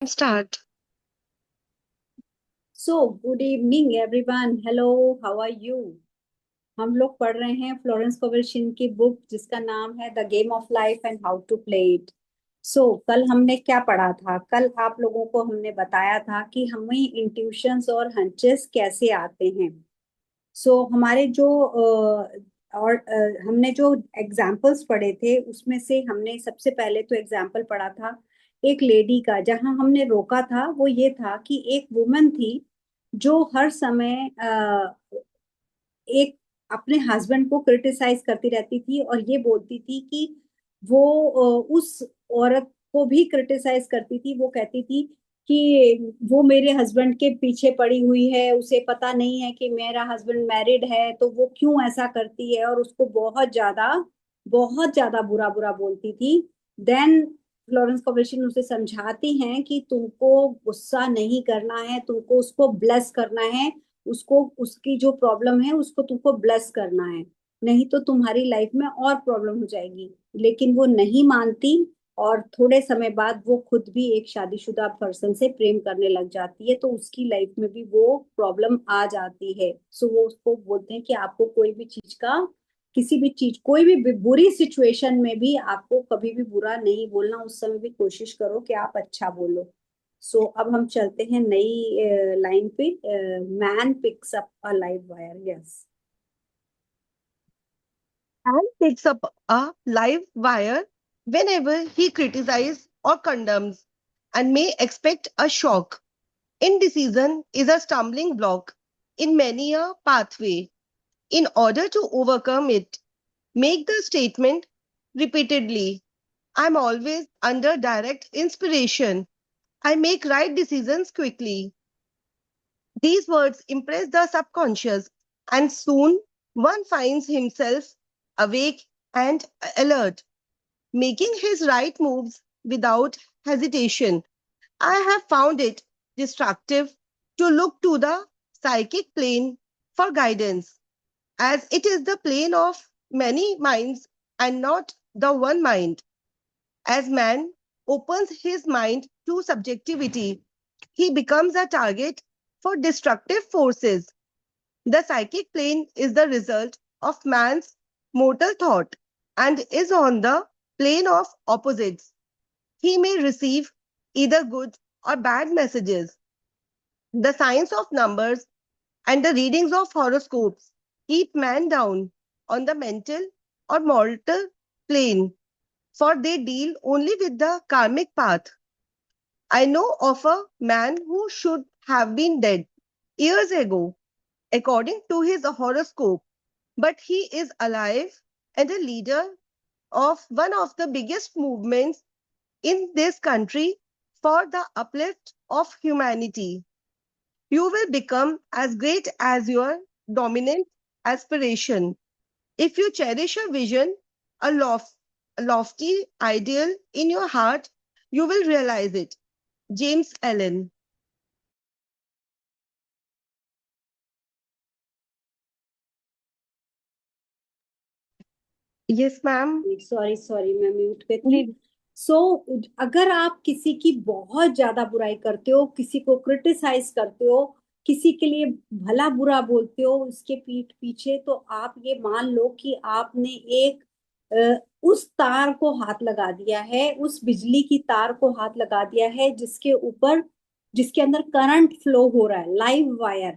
Start. So good evening everyone. Hello, how are you? हम लोग पढ़ रहे हैं फ्लोरेंस कोवलशिन की बुक जिसका नाम है the game of life and how to play it. So कल हमने क्या पढ़ा था? कल आप लोगों को हमने बताया था कि हमें इंट्यूशंस और हंचेस कैसे आते हैं। हमारे जो हमने जो एग्जाम्पल्स पढ़े थे उसमें से हमने सबसे पहले तो एग्जाम्पल पढ़ा था एक लेडी का। जहां हमने रोका था वो ये था कि एक वुमन थी जो हर समय एक अपने हस्बैंड को क्रिटिसाइज करती रहती थी और ये बोलती थी कि वो उस औरत को भी क्रिटिसाइज करती थी। वो कहती थी कि वो मेरे हस्बैंड के पीछे पड़ी हुई है, उसे पता नहीं है कि मेरा हस्बैंड मैरिड है, तो वो क्यों ऐसा करती है, और उसको बहुत ज्यादा बुरा बुरा बोलती थी। देन फ्लोरेंस कोवलशिन उसे समझाती हैं कि तुमको गुस्सा नहीं करना है, तुमको उसको ब्लेस करना है, उसको उसकी जो प्रॉब्लम है उसको तुमको ब्लेस करना है, नहीं तो तुम्हारी लाइफ में और प्रॉब्लम हो जाएगी। लेकिन वो नहीं मानती और थोड़े समय बाद वो खुद भी एक शादीशुदा पर्सन से प्रेम करने लग जाती है, तो उसकी लाइफ में भी वो प्रॉब्लम आ जाती है। वो उसको बोलते हैं कि आपको कोई भी चीज का, किसी भी चीज, कोई भी बुरी सिचुएशन में भी आपको कभी भी बुरा नहीं बोलना, उस समय भी कोशिश करो कि आप अच्छा बोलो। अब हम चलते हैं नई लाइन पे। Man picks up a live wire. Yes. And picks up a live wire whenever he criticizes or condemns and may expect a shock. Indecision is a stumbling block in many a pathway. In order to overcome it, make the statement repeatedly. I'm always under direct inspiration. I make right decisions quickly. These words impress the subconscious, and soon one finds himself awake and alert, making his right moves without hesitation. I have found it destructive to look to the psychic plane for guidance, as it is the plane of many minds and not the one mind. As man opens his mind to subjectivity, he becomes a target for destructive forces. The psychic plane is the result of man's mortal thought and is on the plane of opposites. He may receive either good or bad messages. The science of numbers and the readings of horoscopes keep man down on the mental or mortal plane, for they deal only with the karmic path. I know of a man who should have been dead years ago, according to his horoscope, but he is alive and a leader of one of the biggest movements in this country for the uplift of humanity. You will become as great as your dominant aspiration. If you cherish a vision, a lofty ideal in your heart, you will realize it. James Allen. Yes, ma'am. Sorry sorry, मैं mute पे थी। सो अगर आप किसी की बहुत ज्यादा बुराई करते हो, किसी को क्रिटिसाइज करते हो, किसी के लिए भला बुरा बोलते हो उसके पीठ पीछे, तो आप ये मान लो कि आपने एक उस तार को हाथ लगा दिया है, उस बिजली की तार को हाथ लगा दिया है जिसके ऊपर, जिसके अंदर करंट फ्लो हो रहा है, लाइव वायर,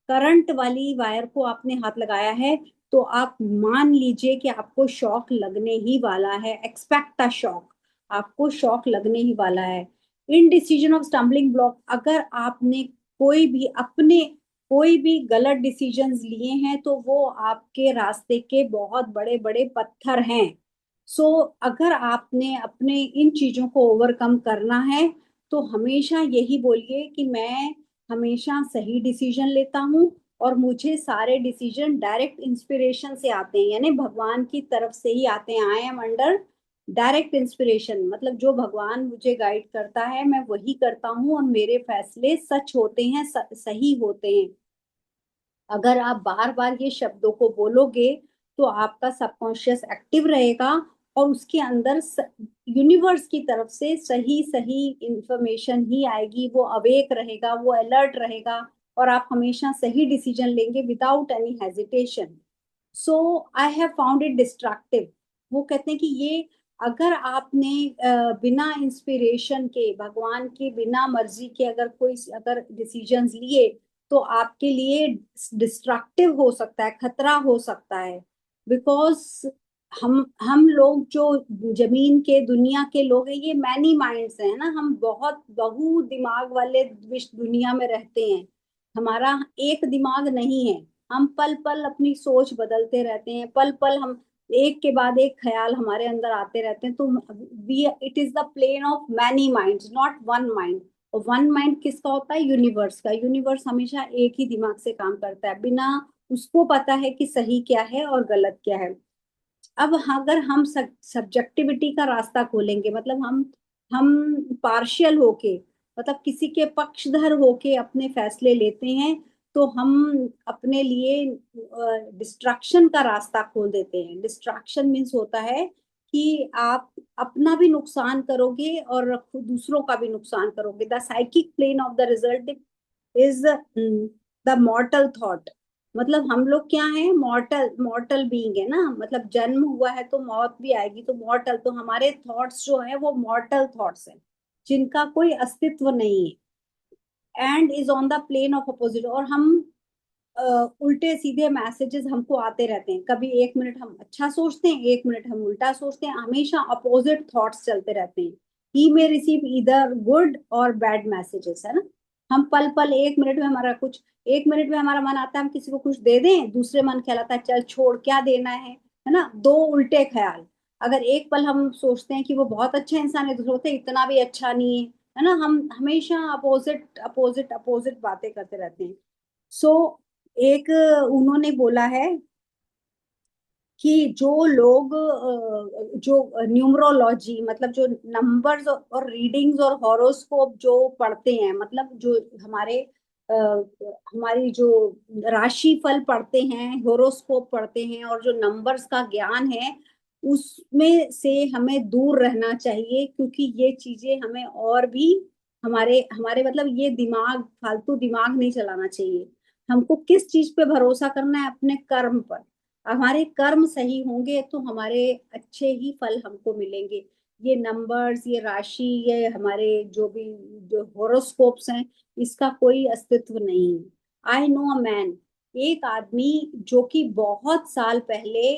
करंट वाली वायर को आपने हाथ लगाया है। तो आप मान लीजिए कि आपको शॉक लगने ही वाला है। Expect a shock. आपको शॉक लगने ही वाला है। In decision of stumbling block, अगर आपने कोई भी अपने कोई भी गलत डिसीजंस लिए हैं तो वो आपके रास्ते के बहुत बड़े बड़े पत्थर हैं। अगर आपने अपने इन चीजों को ओवरकम करना है तो हमेशा यही बोलिए कि मैं हमेशा सही डिसीजन लेता हूँ और मुझे सारे डिसीजन डायरेक्ट इंस्पिरेशन से आते हैं, यानी भगवान की तरफ से ही आते हैं। I am under direct inspiration, मतलब जो भगवान मुझे गाइड करता है मैं वही करता हूँ और मेरे फैसले सच होते हैं, सही होते हैं। अगर आप बार बार ये शब्दों को बोलोगे तो आपका सबकॉन्शियस एक्टिव रहेगा और उसके अंदर यूनिवर्स की तरफ से सही सही इंफॉर्मेशन ही आएगी, वो अवेक रहेगा, वो अलर्ट रहेगा, और आप हमेशा सही डिसीजन लेंगे without any hesitation. So I have found it destructive. वो कहते हैं कि ये अगर आपने बिना इंस्पिरेशन के, भगवान की बिना मर्जी के अगर डिसीजंस लिए, तो आपके लिए डिस्ट्रक्टिव हो सकता है, खतरा हो सकता है। बिकॉज हम लोग जो जमीन के दुनिया के लोग हैं, ये मैनी माइंड्स हैं ना, हम बहुत बहु दिमाग वाले विश्व दुनिया में रहते हैं। हमारा एक दिमाग नहीं है। हम पल पल अपनी सोच बदलते रहते हैं, पल पल हम एक के बाद एक ख्याल हमारे अंदर आते रहते हैं। तो we it is the plane of many minds, not one mind. और वन माइंड किसका होता है? यूनिवर्स का। यूनिवर्स हमेशा एक ही दिमाग से काम करता है, बिना उसको पता है कि सही क्या है और गलत क्या है। अब अगर हम सब्जेक्टिविटी का रास्ता खोलेंगे, मतलब हम पार्शियल होके, मतलब किसी के पक्षधर होके अपने फैसले लेते हैं, तो हम अपने लिए डिस्ट्रक्शन का रास्ता खोल देते हैं। डिस्ट्रक्शन मीन्स होता है कि आप अपना भी नुकसान करोगे और खुद दूसरों का भी नुकसान करोगे। The psychic plane of the result is the mortal thought. मतलब हम लोग क्या है? मॉर्टल मॉर्टल बीइंग है ना, मतलब जन्म हुआ है तो मौत भी आएगी, तो मॉर्टल, तो हमारे थॉट्स जो है वो मॉर्टल थॉट्स हैं, जिनका कोई अस्तित्व नहीं है, and is on the plane of opposite. और हम उल्टे सीधे मैसेजेस हमको आते रहते हैं। कभी एक मिनट हम अच्छा सोचते हैं, एक मिनट हम उल्टा सोचते हैं, हमेशा अपोजिट थॉट्स चलते रहते हैं। ही मे रिसीव इधर गुड और बैड मैसेजेस, है ना। हम पल पल एक मिनट में हमारा मन आता है हम किसी को कुछ दे दें, दूसरे मन कहलाता है चल छोड़, क्या देना है ना। दो उल्टे ख्याल। अगर एक पल हम सोचते हैं कि वो बहुत अच्छा इंसान है, दूसरे होते हैं इतना भी अच्छा नहीं है ना। हम हमेशा अपोजिट अपोजिट अपोजिट बातें करते रहते हैं। सो एक उन्होंने बोला है कि जो लोग जो न्यूमरोलॉजी, मतलब जो नंबर्स और रीडिंग्स और हॉरोस्कोप जो पढ़ते हैं, मतलब जो अ, हमारी जो राशि फल पढ़ते हैं, हॉरोस्कोप पढ़ते हैं, और जो नंबर्स का ज्ञान है, उसमें से हमें दूर रहना चाहिए। क्योंकि ये चीजें हमें और भी हमारे हमारे मतलब ये दिमाग, फालतू दिमाग नहीं चलाना चाहिए। हमको किस चीज पे भरोसा करना है? अपने कर्म पर। हमारे कर्म सही होंगे तो हमारे अच्छे ही फल हमको मिलेंगे। ये नंबर्स, ये राशि, ये हमारे जो भी जो हॉरोस्कोप्स हैं, इसका कोई अस्तित्व नहीं है। आई नो अ मैन, एक आदमी जो कि बहुत साल पहले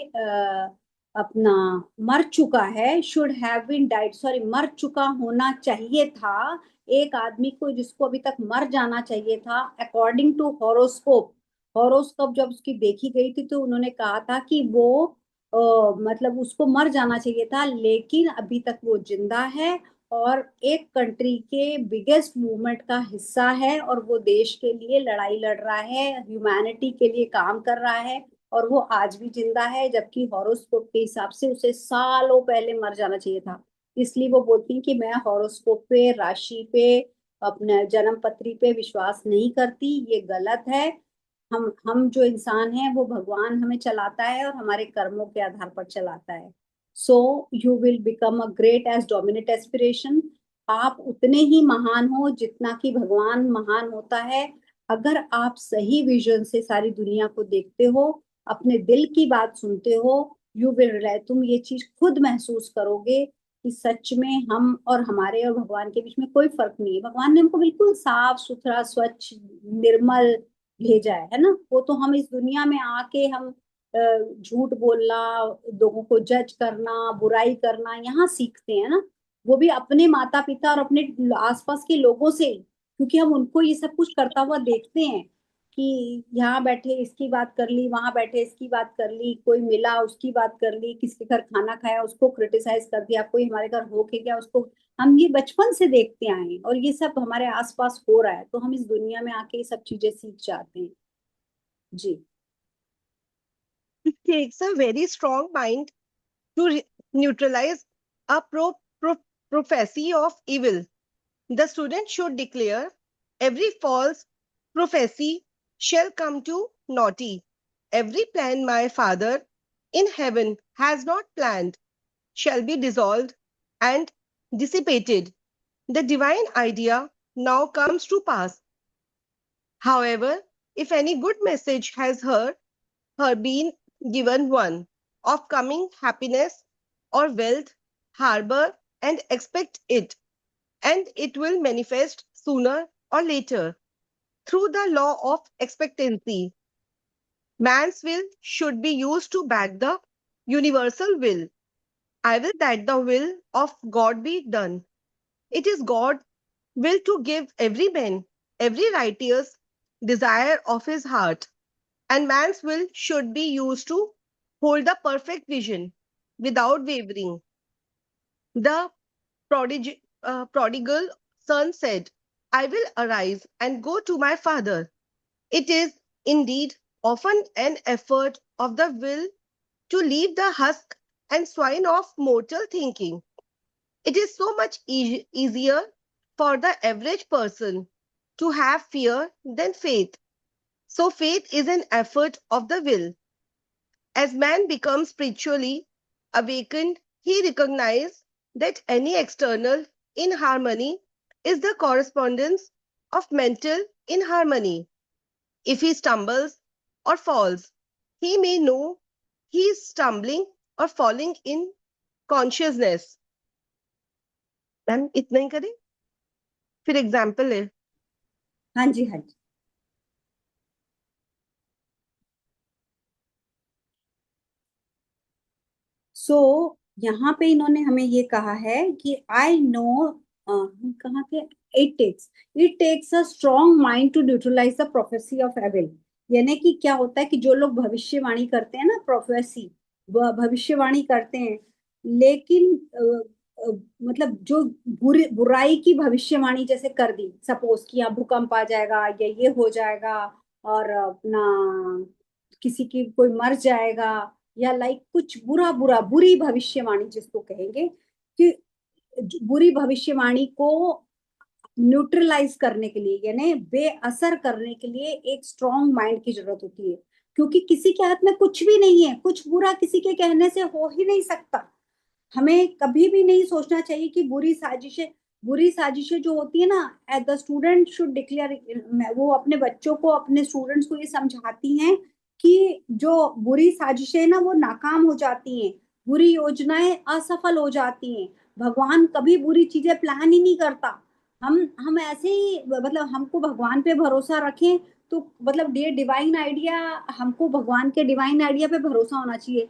अपना मर चुका है, should have been died, sorry, मर चुका होना चाहिए था। एक आदमी को जिसको अभी तक मर जाना चाहिए था, अकॉर्डिंग टू हॉरोस्कोप। हॉरोस्कोप जब उसकी देखी गई थी तो उन्होंने कहा था कि वो मतलब उसको मर जाना चाहिए था, लेकिन अभी तक वो जिंदा है, और एक कंट्री के बिगेस्ट मूवमेंट का हिस्सा है, और वो देश के लिए लड़ाई लड़ रहा है, ह्यूमैनिटी के लिए काम कर रहा है, और वो आज भी जिंदा है। जबकि हॉरोस्कोप के हिसाब से उसे सालों पहले मर जाना चाहिए था। इसलिए वो बोलती हैं कि मैं हॉरोस्कोप पे, राशि पे, अपने जन्म पत्री पे विश्वास नहीं करती, ये गलत है। हम जो इंसान हैं वो भगवान हमें चलाता है और हमारे कर्मों के आधार पर चलाता है। So you will become a great as dominate aspiration. आप उतने ही महान हो जितना कि भगवान महान होता है। अगर आप सही विजन से सारी दुनिया को देखते हो, अपने दिल की बात सुनते हो, यू विल रियलाइज, तुम ये चीज खुद महसूस करोगे कि सच में हम और हमारे और भगवान के बीच में कोई फर्क नहीं है। भगवान ने हमको बिल्कुल साफ सुथरा, स्वच्छ, निर्मल भेजा है ना। वो तो हम इस दुनिया में आके हम झूठ बोलना, लोगों को जज करना, बुराई करना यहाँ सीखते हैं ना। वो भी अपने माता पिता और अपने आसपास के लोगों से ही। क्योंकि हम उनको ये सब कुछ करता हुआ देखते हैं कि यहाँ बैठे इसकी बात कर ली, वहां बैठे इसकी बात कर ली, कोई मिला उसकी बात कर ली, किसके घर खाना खाया उसको क्रिटिसाइज कर दिया, कोई हमारे घर हो के गया उसको। हम ये बचपन से देखते आए हैं और ये सब हमारे आसपास हो रहा है, तो हम इस दुनिया में आके ये सब चीजें सीख जाते हैं। जी। It takes a very strong mind to neutralize a prophecy of evil. The student should declare every false prophecy shall come to naughty. Every plan my Father in heaven has not planned shall be dissolved and dissipated. The divine idea now comes to pass. However, if any good message has her been given one of coming happiness or wealth, harbor and expect it, and it will manifest sooner or later through the law of expectancy. Man's will should be used to back the universal will. I will that the will of God be done. It is God will to give every man every righteous desire of his heart, and man's will should be used to hold the perfect vision without wavering. The prodigal son said, I will arise and go to my father. It is indeed often an effort of the will to leave the husk and swine of mortal thinking. It is so much easier for the average person to have fear than faith. So, faith is an effort of the will. As man becomes spiritually awakened, he recognizes that any external inharmony is the correspondence of mental inharmony. If he stumbles or falls, he may know he is stumbling or falling in consciousness. Ma'am इतना ही करें फिर example है हाँ जी, हाँ जी। सो यहाँ पे इन्होंने हमें ये कहा है कि आई नो, कहा के it takes a strong mind to neutralise the prophecy of evil. यानी कि क्या होता है कि जो लोग भविष्यवाणी करते हैं ना, प्रोफेसी, भविष्यवाणी करते हैं, लेकिन मतलब जो बुराई की भविष्यवाणी जैसे कर दी, सपोज कि यहाँ भूकंप आ जाएगा या ये हो जाएगा, और अपना किसी की कोई मर जाएगा, या लाइक कुछ बुरा बुरा बुरी भविष्यवाणी जिसको कहेंगे, कि बुरी भविष्यवाणी को न्यूट्रलाइज करने के लिए, यानी बेअसर करने के लिए एक स्ट्रॉन्ग माइंड की जरूरत होती है। क्योंकि किसी के हाथ में कुछ भी नहीं है, कुछ बुरा किसी के कहने से हो ही नहीं सकता। हमें कभी भी नहीं सोचना चाहिए कि बुरी साजिशें जो होती है ना, at the student should declare, वो अपने बच्चों को, अपने स्टूडेंट्स को ये समझाती हैं कि जो बुरी साजिशें ना वो नाकाम हो जाती हैं, बुरी योजनाएं असफल हो जाती हैं। भगवान कभी बुरी चीजें प्लान ही नहीं करता। हम ऐसे ही, मतलब हमको भगवान पे भरोसा रखें, तो मतलब ये डिवाइन आइडिया, हमको भगवान के डिवाइन आइडिया पे भरोसा होना चाहिए।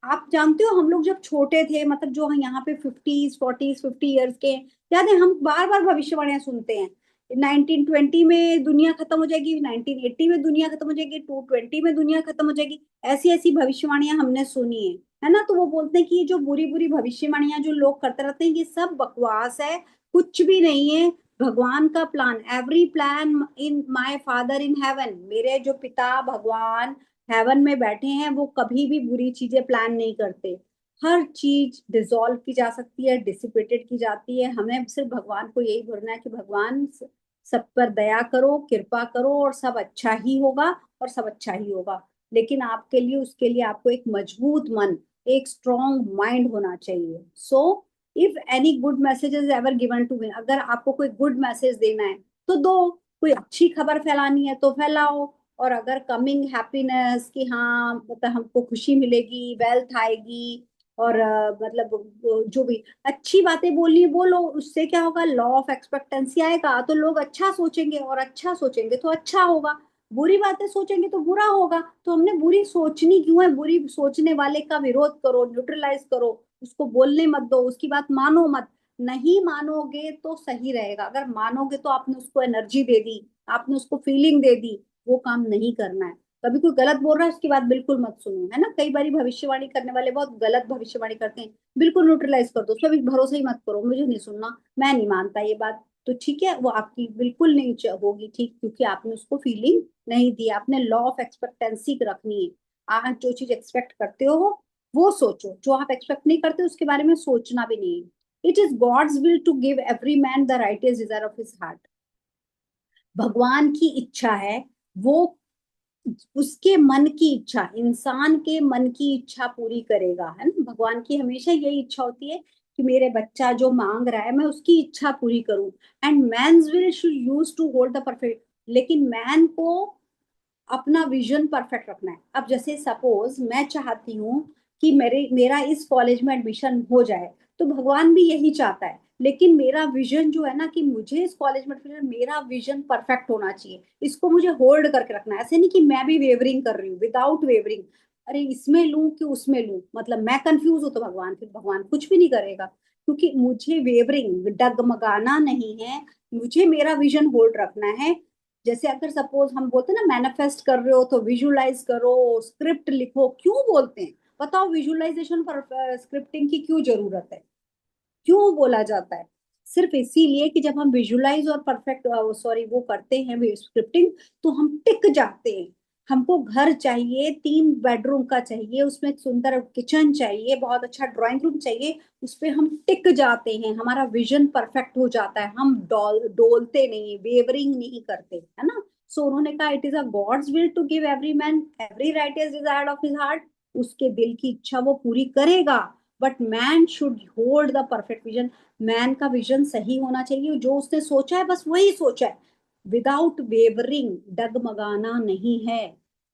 आप जानते हो, हम लोग जब छोटे थे, मतलब जो यहाँ पे 50 ईयर्स के, याद है, हम बार बार भविष्यवाणियां सुनते हैं। 1920 में दुनिया खत्म हो जाएगी, 1980 में दुनिया खत्म हो जाएगी, 220 में दुनिया खत्म हो जाएगी। ऐसी ऐसी भविष्यवाणियां हमने सुनी है ना। तो वो बोलते हैं कि ये जो बुरी बुरी भविष्यवाणियां जो लोग करते रहते हैं, ये सब बकवास है, कुछ भी नहीं है। भगवान का plan, every plan in my father in heaven, मेरे जो पिता भगवान हेवन में बैठे हैं, वो कभी भी बुरी चीजें प्लान नहीं करते। हर चीज डिसॉल्व की जा सकती है, डिसिपेटेड की जाती है। हमें सिर्फ भगवान को यही बोलना है कि भगवान सब पर दया करो, कृपा करो, और सब अच्छा ही होगा, और सब अच्छा ही होगा। लेकिन आपके लिए, उसके लिए आपको एक मजबूत मन, एक स्ट्रॉन्ग माइंड होना चाहिए। So if any good message is ever given to me, अगर आपको कोई गुड मैसेज देना है तो दो, कोई अच्छी खबर फैलानी है तो फैलाओ। और अगर कमिंग हैप्पीनेस, कि हाँ मतलब हमको खुशी मिलेगी, वेल्थ आएगी, और मतलब जो भी अच्छी बातें बोलनी है बोलो, उससे क्या होगा, लॉ ऑफ एक्सपेक्टेंसी आएगा, तो लोग अच्छा सोचेंगे, और अच्छा सोचेंगे तो अच्छा होगा। बुरी बातें सोचेंगे तो बुरा होगा। तो हमने बुरी सोचनी क्यों है? बुरी सोचने वाले का विरोध करो, न्यूट्रलाइज करो, उसको बोलने मत दो, उसकी बात मानो मत। नहीं मानोगे तो सही रहेगा, अगर मानोगे तो आपने उसको एनर्जी दे दी, आपने उसको फीलिंग दे दी। वो काम नहीं करना है। कभी कोई गलत बोल रहा है, उसकी बात बिल्कुल मत सुनो, है ना। कई बारी भविष्यवाणी करने वाले बहुत गलत भविष्यवाणी करते हैं, बिल्कुल न्यूट्रलाइज कर दो, उस पर भी भरोसा ही मत करो, मुझे नहीं सुनना, मैं नहीं मानता ये बात। तो ठीक है, वो आपकी बिल्कुल नहीं होगी ठीक, क्योंकि आपने उसको फीलिंग नहीं दी। आपने लॉ ऑफ एक्सपेक्टेंसी रखनी है। आप जो चीज एक्सपेक्ट करते हो वो सोचो, जो आप एक्सपेक्ट नहीं करते उसके बारे में सोचना भी नहीं है। It is God's will to give every man the rightest desire of his heart. भगवान की इच्छा है, वो उसके मन की इच्छा, इंसान के मन की इच्छा पूरी करेगा, है ना। भगवान की हमेशा यही इच्छा होती है कि मेरे बच्चा जो मांग रहा है मैं उसकी इच्छा पूरी करूं। And man's will should use to hold the perfect, लेकिन मैन को अपना विजन परफेक्ट रखना है। अब जैसे सपोज मैं चाहती हूँ कि मेरा इस कॉलेज में एडमिशन हो जाए, तो भगवान भी यही चाहता है, लेकिन मेरा विजन जो है ना कि मुझे इस कॉलेज में एडमिशन, मेरा विजन परफेक्ट होना चाहिए, इसको मुझे होल्ड करके रखना है। ऐसे नहीं कि मैं भी वेवरिंग कर रही हूँ, विदाउट वेवरिंग, अरे इसमें लूं कि उसमें लूं, मतलब मैं कंफ्यूज हूं तो भगवान, फिर भगवान कुछ भी नहीं करेगा, क्योंकि मुझे वेवरिंग डगमगाना नहीं है, मुझे मेरा विजन होल्ड रखना है। जैसे अगर सपोज हम बोलते हैं ना मैनिफेस्ट कर रहे हो तो विजुलाइज करो, स्क्रिप्ट लिखो, क्यों बोलते हैं बताओ, विजुलाइजेशन पर स्क्रिप्टिंग की क्यों जरूरत है, क्यों बोला जाता है? सिर्फ इसीलिए कि जब हम विजुलाइज और परफेक्ट सॉरी वो करते हैं स्क्रिप्टिंग, तो हम टिक जाते हैं। हमको घर चाहिए, 3 बेडरूम का चाहिए, उसमें एक सुंदर किचन चाहिए, बहुत अच्छा ड्राइंग रूम चाहिए, उस पे हम टिक जाते हैं, हमारा विजन परफेक्ट हो जाता है, हम डोलते नहीं, वेवरिंग नहीं करते, है ना। सो उन्होंने कहा it is a God's will to give every man every right is desired of his heart, उसके दिल की इच्छा वो पूरी करेगा, but man should hold the perfect vision. Man का विजन सही होना चाहिए, जो उसने सोचा है बस वही सोचा है, विदाउट वेवरिंग, डगमगाना नहीं है।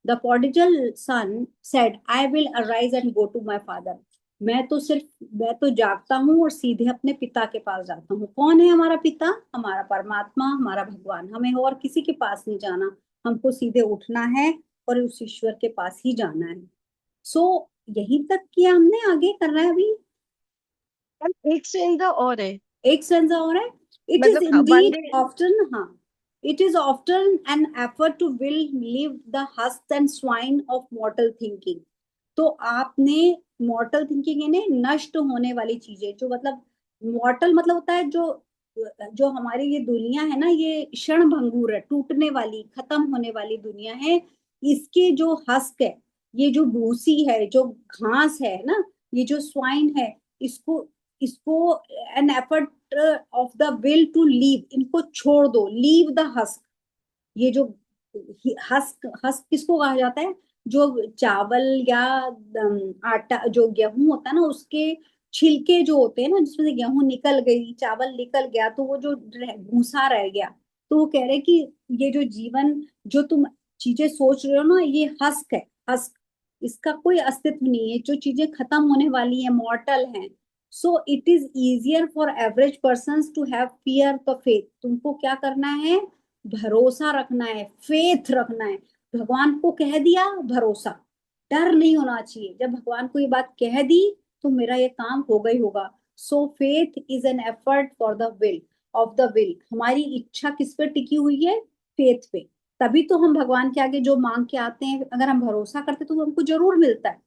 The prodigal son said I will arise and go to my father, मैं तो जागता हूँ और सीधे अपने पिता के पास जाता हूँ। कौन है हमारा पिता? हमारा परमात्मा, हमारा भगवान, हमें और किसी के पास नहीं जाना, हमको सीधे उठना है और उस ईश्वर के पास ही जाना है। सो यही तक किया हमने, आगे करना है अभी। और एक स्टेंजा और है, एक स्टेंजा और है। इट इज मतलब वन इंडीड डे। ऑफ्टन, हाँ, it is often an effort to will leave the husk and swine of mortal thinking. तो आपने मॉर्टल थिंकिंग यानी नष्ट होने वाली चीजें, जो मतलब मॉर्टल मतलब होता है जो जो हमारी ये दुनिया है ना, ये क्षण भंगुर है, टूटने वाली, खत्म होने वाली दुनिया है। इसके जो हस्क है, ये जो भूसी है, जो घास है ना, ये जो स्वाइन है, इसको इसको an effort of the will to leave, इनको छोड़ दो, लीव द हस्क। ये जो हस्क, हस्क किसको कहा जाता है? जो चावल या आटा, जो गेहूं होता है ना, उसके छिलके जो होते हैं ना, जिसमें से गेहूं निकल गई, चावल निकल गया, तो वो जो भूसा रह गया। तो वो कह रहे हैं कि ये जो जीवन, जो तुम चीजें सोच रहे हो ना, ये हस्क है, हस्क, इसका कोई अस्तित्व नहीं है, जो चीजें खत्म होने वाली है, मॉर्टल हैं। So it is easier for average person to have fear the faith. तुमको क्या करना है? भरोसा रखना है, फेथ रखना है। भगवान को कह दिया, भरोसा, डर नहीं होना चाहिए। जब भगवान को ये बात कह दी तो मेरा ये काम हो गई होगा। सो faith is an effort for the will of the will. हमारी इच्छा किस पे टिकी हुई है? फेथ पे। तभी तो हम भगवान के आगे जो मांग के आते हैं, अगर हम भरोसा करते तो हमको जरूर मिलता है।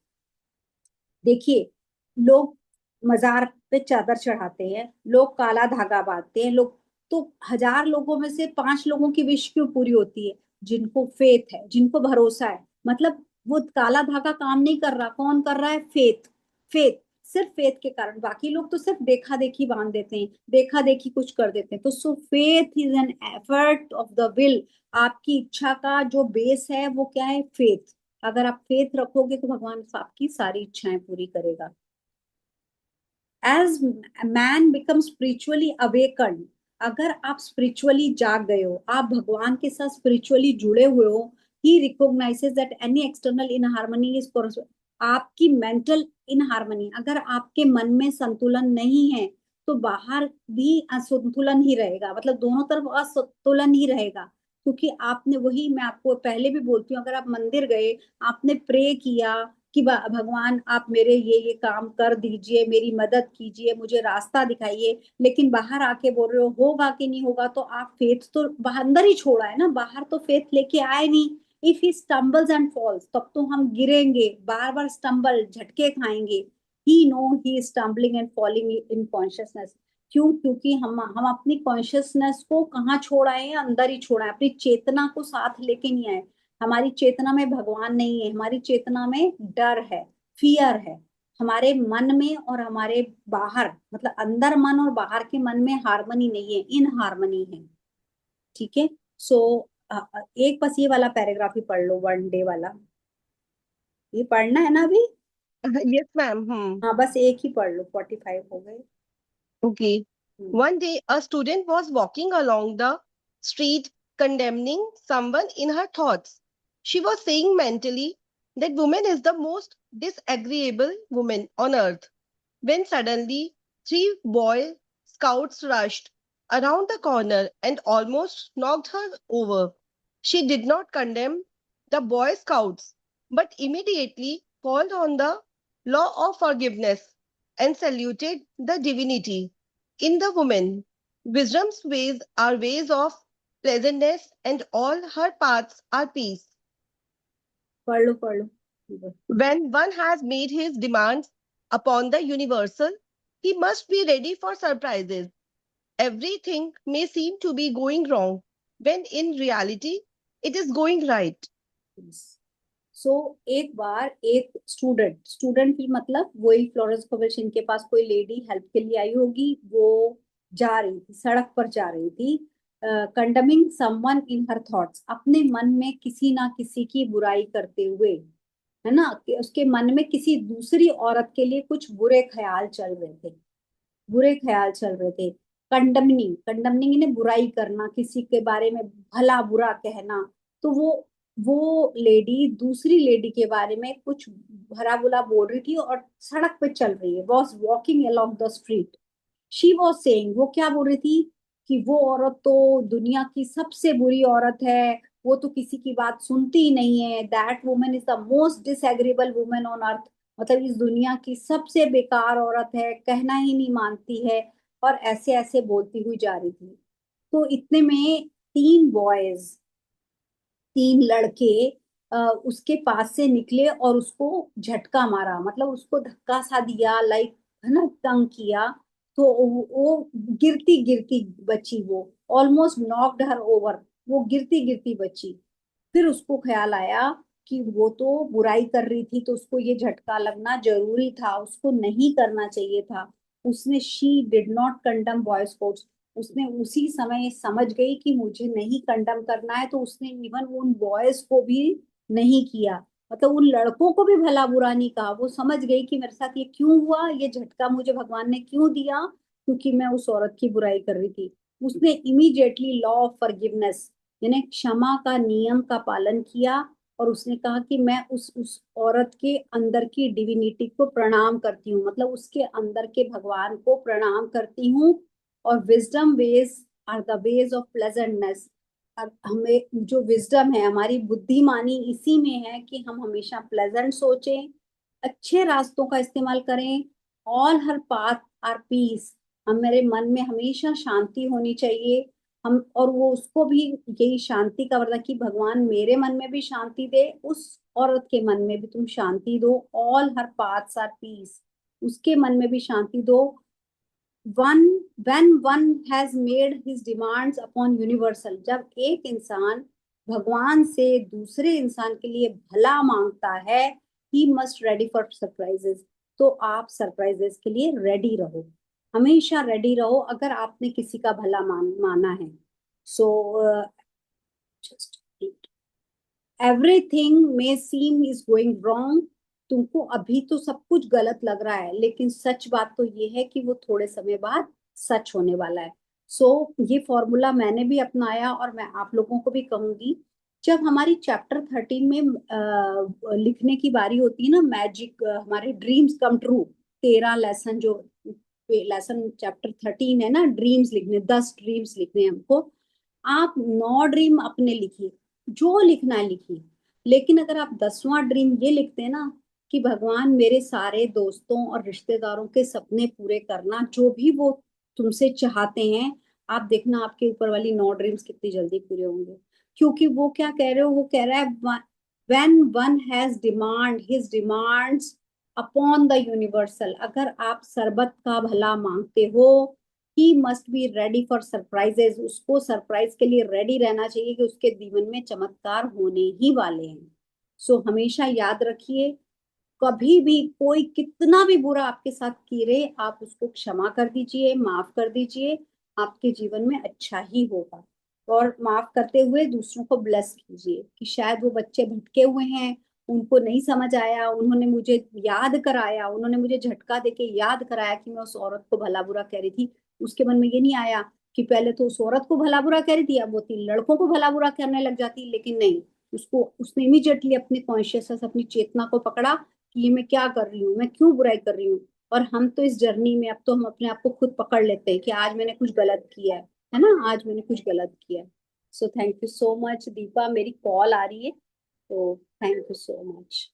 देखिए, लोग मजार पे चादर चढ़ाते हैं, लोग काला धागा बांधते हैं, लोग, तो 1000 लोगों में से 5 लोगों की विश क्यों पूरी होती है? जिनको फेथ है, जिनको भरोसा है, मतलब वो काला धागा काम नहीं कर रहा, कौन कर रहा है? फेथ। फेथ, सिर्फ फेथ के कारण। बाकी लोग तो सिर्फ देखा देखी बांध देते हैं, देखा देखी कुछ कर देते हैं। तो सो faith is an effort of the will. आपकी इच्छा का जो बेस है वो क्या है? फेथ। अगर आप फेथ रखोगे तो भगवान आपकी सारी इच्छाएं पूरी करेगा। As man become spiritually awaken, अगर आप स्पिरिचुअली जाग गए हो, आप भगवान के साथ स्पिरिचुअली जुड़े हुए हो, he recognises that any external in harmony is, आपकी मेंटल इन हार्मनी, अगर आपके मन में संतुलन नहीं है तो बाहर भी असंतुलन ही रहेगा, मतलब दोनों तरफ असंतुलन ही रहेगा। क्योंकि आपने, वही मैं आपको पहले भी बोलती हूँ, अगर आप मंदिर गए, आपने प्रे किया कि भगवान आप मेरे ये काम कर दीजिए, मेरी मदद कीजिए, मुझे रास्ता दिखाइए, लेकिन बाहर आके बोल रहे हो होगा कि नहीं होगा, तो आप फेथ तो बाहर अंदर ही छोड़ा है ना, बाहर तो फेथ लेके आए नहीं। If he stumbles and falls, तब तो हम गिरेंगे, बार बार स्टम्बल, झटके खाएंगे। He know he is stumbling and falling in consciousness. क्यों? क्योंकि हम अपनी कॉन्शियसनेस को कहाँ छोड़ आए हैं? अंदर ही छोड़ा है, अपनी चेतना को साथ लेके नहीं आए। हमारी चेतना में भगवान नहीं है, हमारी चेतना में डर है, फियर है। हमारे मन में और हमारे बाहर, मतलब अंदर मन और बाहर के मन में हार्मनी नहीं है, इन हार्मनी है। ठीक है। सो एक बस ये वाला पैराग्राफ ही पढ़ लो, वन डे वाला, ये पढ़ना है ना अभी। Yes, ma'am. Hmm. हाँ बस एक ही पढ़ लो, 45 हो गए। Okay. Hmm, One day, a student was walking along the street condemning someone in her thoughts. She was saying mentally that woman is the most disagreeable woman on earth. When suddenly, three boy scouts rushed around the corner and almost knocked her over. She did not condemn the boy scouts, but immediately called on the law of forgiveness and saluted the divinity in the woman. Wisdom's ways are ways of pleasantness, and all her paths are peace. पढ़ लो पढ़ लो। When one has made his demands upon the universal, he must be ready for surprises. Everything may seem to be going wrong, when in reality, it is going right. सो एक बार एक student भी मतलब वही Florence कोवेशन के पास कोई lady help के लिए आई होगी, वो जा रही थी, सड़क पर जा रही थी, कंडमिंग समवन इन हर थॉट्स, अपने मन में किसी ना किसी की बुराई करते हुए, है ना, कि उसके मन में किसी दूसरी औरत के लिए कुछ बुरे ख्याल चल रहे थे, बुरे ख्याल चल रहे थे। कंडमनिंग इन्हें बुराई करना, किसी के बारे में भला बुरा कहना। तो वो लेडी दूसरी लेडी के बारे में कुछ भला बुरा बोल रही थी और सड़क पे चल रही है, was walking along the street. She was saying, वो क्या बोल रही थी कि वो औरत तो दुनिया की सबसे बुरी औरत है, वो तो किसी की बात सुनती ही नहीं है, that woman is the most disagreeable woman on earth, मतलब इस दुनिया की सबसे बेकार औरत है, कहना ही नहीं मानती है, और ऐसे ऐसे बोलती हुई जा रही थी। तो इतने में तीन बॉयज, तीन लड़के उसके पास से निकले और उसको झटका मारा, मतलब उसको धक्का सा दिया, लाइक, है ना, तंग किया। तो वो गिरती गिरती बची, वो ऑलमोस्ट नॉक्ड हर ओवर, वो गिरती गिरती बची। फिर उसको ख्याल आया कि वो तो बुराई कर रही थी, तो उसको ये झटका लगना जरूरी था, उसको नहीं करना चाहिए था। उसने, she did not condemn boys sports, उसने उसी समय समझ गई कि मुझे नहीं कंडम करना है, तो उसने इवन उन बॉयज को भी नहीं किया, मतलब उन लड़कों को भी भला बुरा नहीं कहा। वो समझ गई कि मेरे साथ ये क्यों हुआ, ये झटका मुझे भगवान ने क्यों दिया, क्योंकि मैं उस औरत की बुराई कर रही थी। उसने इमीडिएटली लॉ ऑफ फॉरगिवनेस, यानी क्षमा का नियम का पालन किया, और उसने कहा कि मैं उस औरत के अंदर की डिविनिटी को प्रणाम करती हूँ, मतलब उसके अंदर के भगवान को प्रणाम करती हूँ। और wisdom ways are the ways of pleasantness, हमें जो विजडम है, हमारी बुद्धिमानी इसी में है कि हम हमेशा प्लेजेंट सोचें, अच्छे रास्तों का इस्तेमाल करें। All her path are peace, हमारे मन में हमेशा शांति होनी चाहिए। हम, और वो उसको भी यही शांति का वरदान कि भगवान मेरे मन में भी शांति दे, उस औरत के मन में भी तुम शांति दो। All her paths are peace, उसके मन में भी शांति दो। One when one has made his demands upon universal, जब एक इंसान भगवान से दूसरे इंसान के लिए भला मांगता है, he must ready for surprises, तो आप सरप्राइजेस के लिए रेडी रहो, हमेशा रेडी रहो अगर आपने किसी का भला माना है। So just everything may seem is going wrong, तुमको अभी तो सब कुछ गलत लग रहा है, लेकिन सच बात तो ये है कि वो थोड़े समय बाद सच होने वाला है। सो ये फॉर्मूला मैंने भी अपनाया और मैं आप लोगों को भी कहूंगी। जब हमारी चैप्टर 13 में लिखने की बारी होती है ना, मैजिक, हमारे ड्रीम्स कम ट्रू, 13 लेसन, जो लेसन चैप्टर 13 है ना, ड्रीम्स लिखने, 10 ड्रीम्स लिखने हैं हमको। आप 9 ड्रीम अपने लिखिए, जो लिखना है लिखिए, लेकिन अगर आप 10वां ड्रीम ये लिखते हैं ना कि भगवान मेरे सारे दोस्तों और रिश्तेदारों के सपने पूरे करना, जो भी वो तुमसे चाहते हैं, आप देखना आपके ऊपर वाली 9 ड्रीम्स कितनी जल्दी पूरे होंगे। क्योंकि वो क्या कह रहे हो, वो कह रहा है when one has demand his demands upon the universal, अगर आप सरबत का भला मांगते हो, he must be ready for surprises, उसको सरप्राइज के लिए रेडी रहना चाहिए कि उसके जीवन में चमत्कार होने ही वाले हैं। सो हमेशा याद रखिए, कभी भी कोई कितना भी बुरा आपके साथ करे, आप उसको क्षमा कर दीजिए, माफ कर दीजिए, आपके जीवन में अच्छा ही होगा। और माफ करते हुए दूसरों को ब्लेस कीजिए कि शायद वो बच्चे भटके हुए हैं, उनको नहीं समझ आया, उन्होंने मुझे याद कराया, उन्होंने मुझे झटका देके याद कराया कि मैं उस औरत को भला बुरा कह रही थी। उसके मन में ये नहीं आया कि पहले तो उस औरत को भला बुरा कह रही थी, अब वो 3 लड़कों को भला बुरा करने लग जाती। लेकिन नहीं, उसको उसने इमीडिएटली अपने कॉन्शियसनेस, अपनी चेतना को पकड़ा कि ये मैं क्या कर रही हूँ, मैं क्यों बुराई कर रही हूँ। और हम तो इस जर्नी में अब तो हम अपने आप को खुद पकड़ लेते हैं कि आज मैंने कुछ गलत किया है ना, आज मैंने कुछ गलत किया है। So thank you so much Deepa, मेरी कॉल आ रही है, तो थैंक यू सो मच।